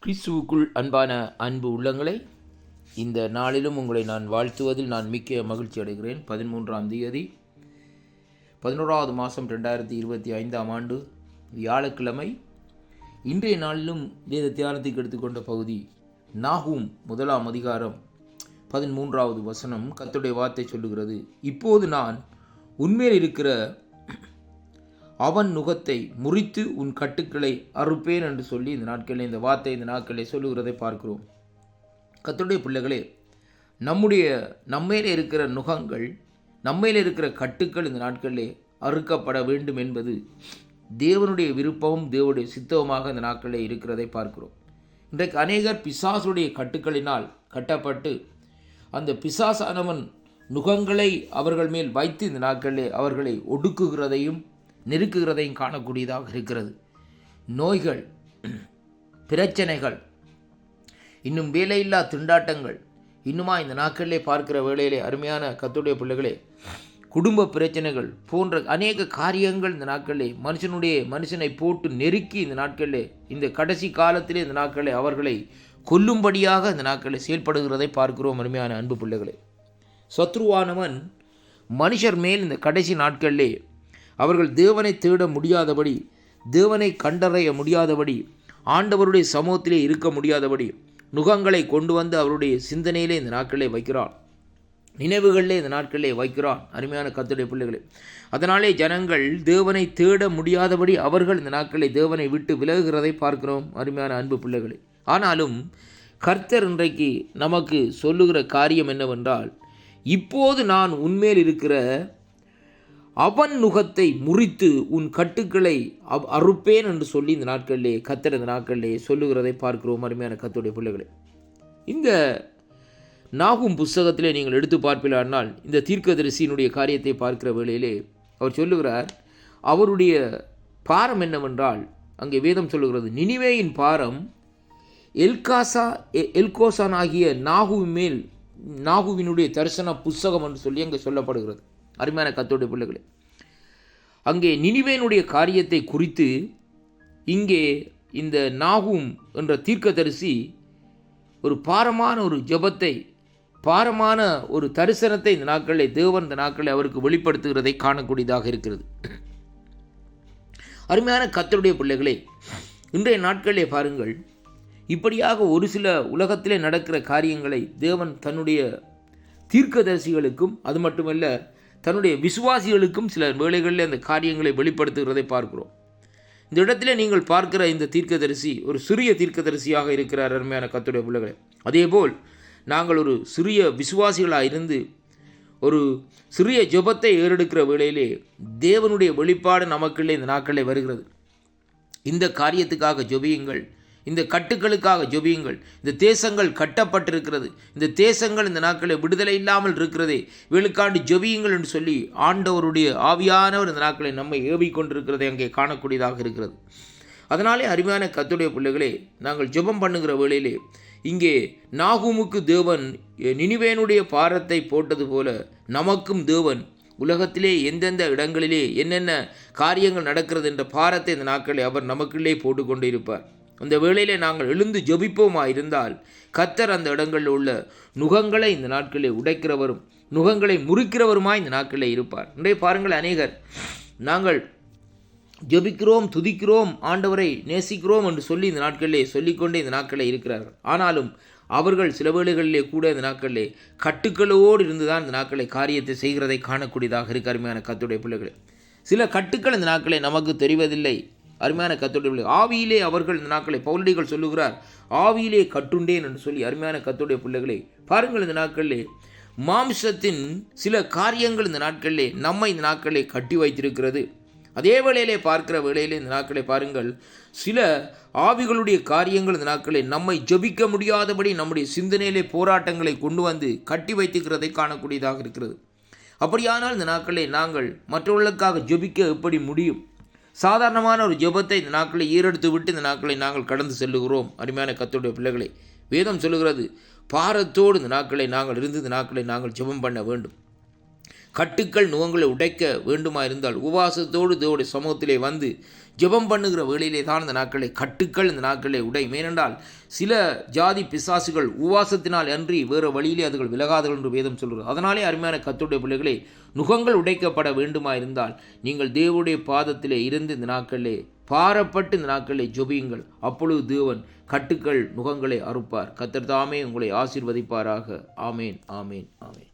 கிறிஸ்துவுக்குள் அன்பான அன்பு உள்ளங்களை, இந்த நாளிலும் உங்களை நான் வாழ்த்துவதில் நான் மிக்க மகிழ்ச்சி அடைகிறேன். 13ஆம் தேதி 11வது மாதம் 2025ஆம் ஆண்டு வியாழக்கிழமை. இன்றைய நாளிலும் வேத தியானத்துக்கு எடுத்துக்கொண்ட பகுதி நாகூம் 1ஆம் அதிகாரம் 13வது வசனம். கர்த்தருடைய வார்த்தை சொல்லுகிறது, இப்போது நான் உன்மேல் இருக்கிற அவன் நுகத்தை முறித்து உன் கட்டுக்களை அறுப்பேன் என்று சொல்லி இந்த நாட்களிலே சொல்லுகிறதை பார்க்கிறோம். கர்த்தருடைய பிள்ளைகளே, நம்மையிலே இருக்கிற நுகங்கள், நம்மையிலே இருக்கிற கட்டுக்கள் இந்த நாட்களிலே அறுக்கப்பட வேண்டும் என்பது தேவனுடைய விருப்பமும் தேவனுடைய சித்தமுமாக இந்த நாட்களிலே இருக்கிறதை பார்க்கிறோம். இன்றைக்கு அநேகர் பிசாசுடைய கட்டுக்களினால் கட்டப்பட்டு அந்த பிசாசானவன் நுகங்களை அவர்கள் மேல் வைத்து இந்த நாட்களிலே அவர்களை ஒடுக்குகிறதையும் நெருக்குகிறதையும் காணக்கூடியதாக இருக்கிறது. நோய்கள், பிரச்சனைகள், இன்னும் வேலையில்லா திண்டாட்டங்கள் இன்னுமா இந்த நாட்களிலே பார்க்கிற வேளையிலே அருமையான கர்த்தருடைய பிள்ளைகளே, குடும்ப பிரச்சனைகள் போன்ற அநேக காரியங்கள் இந்த நாட்களிலே மனுஷனை போட்டு நெருக்கி இந்த நாட்களிலே, இந்த கடைசி காலத்திலே இந்த நாட்களிலே அவர்களை கொல்லும்படியாக இந்த நாட்களில் செயல்படுகிறதை பார்க்கிறோம். அருமையான அன்பு பிள்ளைகளே, சத்ருவானவன் மனுஷர் மேல் இந்த கடைசி நாட்களிலே அவர்கள் தேவனை தேட முடியாதபடி, தேவனை கண்டறிய முடியாதபடி, ஆண்டவருடைய சமூகத்திலே இருக்க முடியாதபடி நுகங்களை கொண்டு வந்து அவருடைய சிந்தனையிலே இந்த நாட்களிலே வைக்கிறான், நினைவுகளிலே இந்த நாட்களிலே வைக்கிறான். அருமையான கர்த்தருடைய பிள்ளைகளே, அதனாலே ஜனங்கள் தேவனை தேட முடியாதபடி அவர்கள் இந்த நாட்களிலே தேவனை விட்டு விலகுகிறதை பார்க்கிறோம். அருமையான அன்பு பிள்ளைகளே, ஆனாலும் கர்த்தர் இன்றைக்கு நமக்கு சொல்லுகிற காரியம் என்னவென்றால், இப்போது நான் உன்மேல் இருக்கிற அவன் நுகத்தை முறித்து உன் கட்டுக்களை அறுப்பேன் என்று சொல்லி இந்த நாட்களிலே கர்த்தர் இந்த நாட்களிலே சொல்லுகிறதை பார்க்கிறோம். அருமையான கர்த்தருடைய பிள்ளைகளே, இந்த நாகூம் புஸ்தகத்திலே நீங்கள் எடுத்து பார்ப்பீர்களானால் இந்த தீர்க்கதரிசியினுடைய காரியத்தை பார்க்கிற வேளையிலே அவர் சொல்லுகிறார், அவருடைய பாரம் என்னவென்றால், அங்கே வேதம் சொல்லுகிறது, நினிவேயின் பாரம் எல்கோசான் ஆகிய நாகூவினுடைய தரிசன புஸ்தகம் என்று சொல்லி அங்கே சொல்லப்படுகிறது. அருமையான கர்த்தருடைய பிள்ளைகளே, அங்கே நினிவேனுடைய காரியத்தை குறித்து இங்கே இந்த நாகூம் என்ற தீர்க்கதரிசி ஒரு பாரமான ஒரு ஜெபத்தை, பாரமான ஒரு தரிசனத்தை இந்த நாட்களில் தேவன் இந்த நாட்களில் அவருக்கு வெளிப்படுத்துகிறதை காணக்கூடியதாக இருக்கிறது. அருமையான கர்த்தருடைய பிள்ளைகளே, இன்றைய நாட்களிலே பாருங்கள், இப்படியாக ஒரு சில உலகத்திலே நடக்கிற காரியங்களை தேவன் தன்னுடைய தீர்க்கதரிசிகளுக்கும் அது மட்டுமல்ல தன்னுடைய விசுவாசிகளுக்கும் சில வேளைகளில் அந்த காரியங்களை வெளிப்படுத்துகிறதை பார்க்கிறோம். இந்த இடத்துல நீங்கள் பார்க்கிற இந்த தீர்க்கதரிசி ஒரு சிறிய தீர்க்கதரிசியாக இருக்கிறார். அருமையான கர்த்தருடைய பிள்ளைகளே, அதேபோல் நாங்கள் ஒரு சிறிய விசுவாசிகளாக இருந்து ஒரு சிறிய ஜெபத்தை ஏறெடுக்கிற வேளையிலே தேவனுடைய வெளிப்பாடு நமக்குள்ளே இந்த நாட்களில் வருகிறது. இந்த காரியத்துக்காக ஜெபியுங்கள், இந்த கட்டுக்களுக்காக ஜெபியுங்கள். இந்த தேசங்கள் கட்டப்பட்டிருக்கிறது, இந்த தேசங்கள் இந்த நாட்களில் விடுதலை இல்லாமல் இருக்கிறதே, இவளுக்காண்டு ஜெபியுங்கள் என்று சொல்லி ஆண்டவருடைய ஆவியானவர் இந்த நாட்களை நம்மை ஏவிக்கொண்டிருக்கிறதை அங்கே காணக்கூடியதாக இருக்கிறது. அதனாலே அருமையான கர்த்தருடைய பிள்ளைகளே, நாங்கள் ஜெபம் பண்ணுகிற வேளையிலே இங்கே நாகூமுக்கு தேவன் நினிவேனுடைய பாரத்தை போட்டது போல நமக்கும் தேவன் உலகத்திலே எந்தெந்த இடங்களிலே என்னென்ன காரியங்கள் நடக்கிறது என்ற பாரத்தை இந்த நாட்களை அவர் நமக்குள்ளே போட்டுக்கொண்டு இருப்பார். அந்த வேளையிலே நாங்கள் எழுந்து ஜெபிப்போமா இருந்தால் கர்த்தர் அந்த இடங்களில் உள்ள நுகங்களை இந்த நாட்களிலே உடைக்கிறவரும் நுகங்களை முறிக்கிறவருமாய் இந்த நாட்களிலே இருப்பார். இன்றைய பாருங்கள், அநேகர் நாங்கள் ஜெபிக்கிறோம், துதிக்கிறோம், ஆண்டவரை நேசிக்கிறோம் என்று சொல்லி இந்த நாட்களிலே சொல்லிக்கொண்டே இந்த நாட்களில் இருக்கிறார்கள். ஆனாலும் அவர்கள் சில வேளைகளிலே கூட இந்த நாட்களிலே கட்டுக்களோடு இருந்துதான் இந்த நாட்களை காரியத்தை செய்கிறதை காணக்கூடியதாக இருக்க. அருமையான கர்த்தருடைய பிள்ளைகளே, சில கட்டுக்கள் இந்த நாட்களை நமக்கு தெரிவதில்லை. அருமையான கர்த்தருடைய பிள்ளைகள், ஆவியிலே அவர்கள் இந்த நாட்களை பவுலடிகள் சொல்லுகிறார், ஆவியிலே கட்டுண்டேன் என்று சொல்லி. அருமையான கர்த்தருடைய பிள்ளைகளே, பாருங்கள், இந்த நாட்களிலே மாம்சத்தின் சில காரியங்கள் இந்த நாட்களிலே நம்மை இந்த நாட்களிலே கட்டி வைத்திருக்கிறது. அதே வேளையிலே பார்க்கிற வேளையிலே இந்த நாட்களை பாருங்கள், சில ஆவிகளுடைய காரியங்கள் இந்த நாட்களை நம்மை ஜெபிக்க முடியாதபடி நம்முடைய சிந்தனையிலே போராட்டங்களை கொண்டு வந்து கட்டி வைத்துக்கிறதை காணக்கூடியதாக இருக்கிறது. அப்படியானால் இந்த நாட்களை நாங்கள் மற்றவர்களுக்காக ஜெபிக்க எப்படி முடியும்? சாதாரணமான ஒரு ஜெபத்தை இந்த நாட்களை ஈரெடுத்து விட்டு இந்த நாட்களை நாங்கள் கடந்து செல்லுகிறோம். அருமையான கர்த்தருடைய பிள்ளைகளை, வேதம் சொல்லுகிறது, பாரத்தோடு இந்த நாட்களை நாங்கள் இருந்து இந்த நாட்களை நாங்கள் ஜெபம் பண்ண வேண்டும். கட்டுக்கள் நுகங்களை உடைக்க வேண்டுமா இருந்தால் உபவாசத்தோடு தேவனுடைய சமூகத்திலே வந்து ஜெபம் பண்ணுகிற வேளையிலே தான் இந்த நாட்களை கட்டுக்கள் இந்த நாட்களை உடையும். ஏனென்றால் சில ஜாதி பிசாசுகள் உபவாசத்தினால் அன்றி வேறு வழியிலே அதுகள் விலகாதகள் என்று வேதம் சொல்கிறது. அதனாலே அருமையான கர்த்தருடைய பிள்ளைகளே, நுகங்கள் உடைக்கப்பட வேண்டுமா இருந்தால் நீங்கள் தேவனுடைய பாதத்திலே இருந்து இந்த நாட்களிலே பாரப்பட்டு இந்த நாட்களை ஜெபியுங்கள். அப்பொழுது தேவன் கட்டுக்கள் நுகங்களை அறுப்பார். கர்த்தர் தாமே உங்களை ஆசீர்வதிப்பாராக. ஆமேன், ஆமேன், ஆமேன்.